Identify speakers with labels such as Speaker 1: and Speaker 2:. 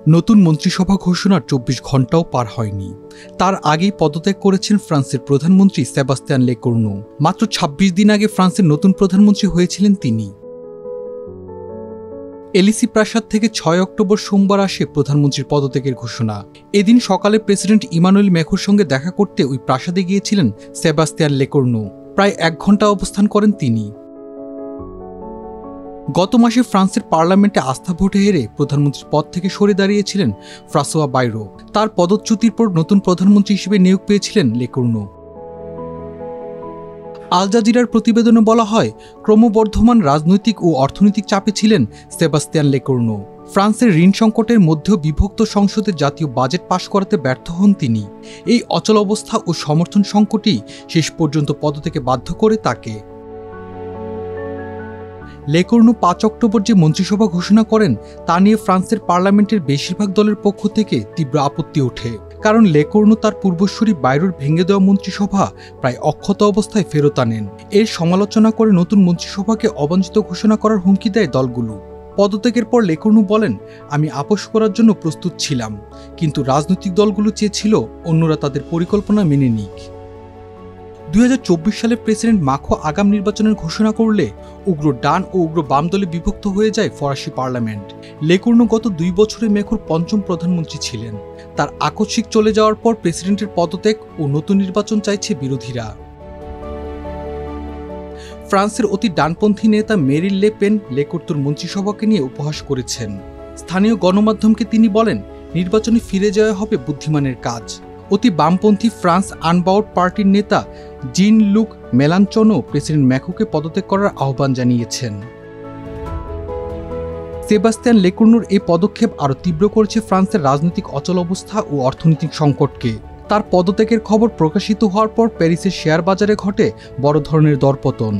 Speaker 1: নতুন মন্ত্রিসভা ঘোষণার ২৪ ঘণ্টাও পার হয়নি। তার আগেই পদত্যাগ করেছেন ফ্রান্সের প্রধানমন্ত্রী সেবাস্তিয়ান লেকর্নু। মাত্র ২৬ দিন আগে ফ্রান্সের নতুন প্রধানমন্ত্রী হয়েছিলেন তিনি। এলিসি প্রাসাদ থেকে ৬ অক্টোবর সোমবার আসে প্রধানমন্ত্রীর পদত্যাগের ঘোষণা। এদিন সকালে প্রেসিডেন্ট ইমানুয়েল ম্যাখোর সঙ্গে দেখা করতে ওই প্রাসাদে গিয়েছিলেন সেবাস্তিয়ান লেকর্নু। প্রায় ১ ঘণ্টা অবস্থান করেন তিনি। গত মাসে ফ্রান্সের পার্লামেন্টে আস্থা ভোটে হেরে প্রধানমন্ত্রীর পদ থেকে সরে দাঁড়িয়েছিলেন ফ্রাঁসোয়া বায়রো। তার পদচ্যুতির পর নতুন প্রধানমন্ত্রী হিসেবে নিয়োগ পেয়েছিলেন লেকর্নু। আল জাজিরার প্রতিবেদনে বলা হয়, ক্রমবর্ধমান রাজনৈতিক ও অর্থনৈতিক চাপে ছিলেন সেবাস্তিয়ান লেকর্নু। ফ্রান্সের ঋণ সংকটের মধ্যেও বিভক্ত সংসদে জাতীয় বাজেট পাশ করাতে ব্যর্থ হন তিনি। এই অচল অবস্থা ও সমর্থন সংকটই শেষ পর্যন্ত পদত্যাগে বাধ্য করে তাকে। লেকর্নু ৫ অক্টোবর যে মন্ত্রিসভা ঘোষণা করেন তা নিয়ে ফ্রান্সের পার্লামেন্টের বেশিরভাগ দলের পক্ষ থেকে তীব্র আপত্তি ওঠে। কারণ লেকর্নু তার পূর্বসূরি বায়রোর ভেঙে দেওয়া মন্ত্রিসভা প্রায় অক্ষত অবস্থায় ফেরত আনেন। এর সমালোচনা করে নতুন মন্ত্রিসভাকে অবাঞ্ছিত ঘোষণা করার হুমকি দেয় দলগুলো। পদত্যাগের পর লেকর্নু বলেন, আমি আপোস করার জন্য প্রস্তুত ছিলাম, কিন্তু রাজনৈতিক দলগুলো চেয়েছিল অন্যরা তাদের পরিকল্পনা মেনে নিক। ২০২৪ সালে প্রেসিডেন্ট মাখো আগাম নির্বাচনের ঘোষণা করলে উগ্র ডান ও উগ্র বাম দলে বিভক্ত হয়ে যায় ফরাসি পার্লামেন্ট। লেকর্নু গত ২ বছরে ম্যাখোর পঞ্চম প্রধানমন্ত্রী ছিলেন। তার আকস্মিক চলে যাওয়ার পর প্রেসিডেন্টের পদত্যাগ ও নতুন নির্বাচন চাইছে বিরোধীরা। ফ্রান্সের অতি ডানপন্থী নেতা মেরিন লে পেন লেকর্নুর মন্ত্রিসভাকে নিয়ে উপহাস করেছেন। স্থানীয় গণমাধ্যমকে তিনি বলেন, নির্বাচনে ফিরে যাওয়া হবে বুদ্ধিমানের কাজ। অতি বামপন্থী ফ্রান্স আনবাউড পার্টির নেতা জিন লুক মেলানচনও প্রেসিডেন্ট ম্যাখোকে পদত্যাগ করার আহ্বান জানিয়েছেন। সেবাস্তিয়ান লেকর্নুর এই পদক্ষেপ আরও তীব্র করেছে ফ্রান্সের রাজনৈতিক অচল অবস্থা ও অর্থনৈতিক সংকটকে। তার পদত্যাগের খবর প্রকাশিত হওয়ার পর প্যারিসের শেয়ার বাজারে ঘটে বড় ধরনের দরপতন।